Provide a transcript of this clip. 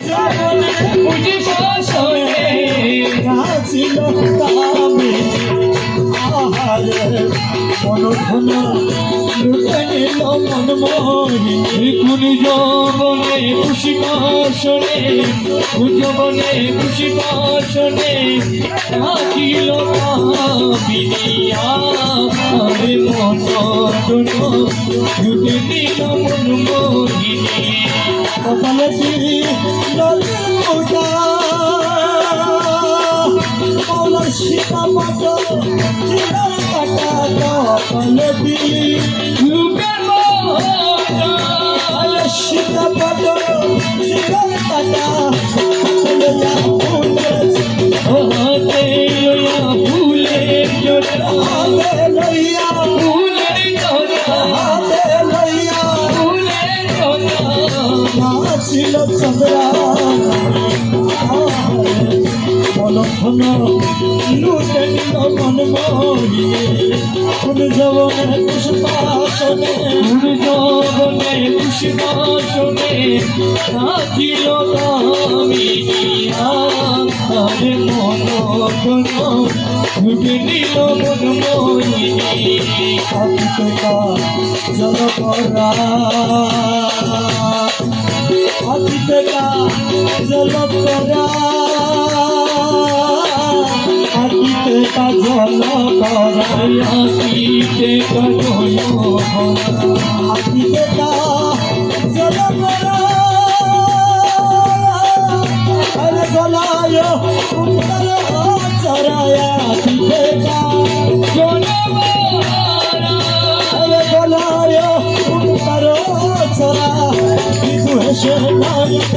বুঝিব শোনে নাচিল কামে আহারে মনধন লুটে নিল মন মোহিনী কোন যৌবনে পুষ্প শোনে কোন যৌবনে পুষ্প শোনে থাকিল কামিনিয়া আরে মন লুটে নিল মন মোহিনী কপালে দিলি নদীর পূজা মৌলার সীতা মত চিরার কাটা কপালে দিলি রূপের আরে সীতা পদ চিরার কাটা হাতে লইয়া ফুলের জোড়া হাতে লইয়া ফুলের জোড়া হাতে লইয়া ফুলের জোড়া নাচিল চন্দ্রা মনধন লুটে নিল মন মোহিনী কোন যৌবনে পুষ্পাসনে কোন যৌবনে পুষ্প শোনে থাকিল কামিনিয়া আরে মন লুটে নিল মন মোহিনী অতীতকা জলপরা অতীতকা জলপরা অতীতকা জলপরা আশিতে কজল অতীতকা জলপরা আরে গলায় উত্তর চরায় অতীতকা আরে গলায় উত্তর চরা বিদু হেসে নায়ক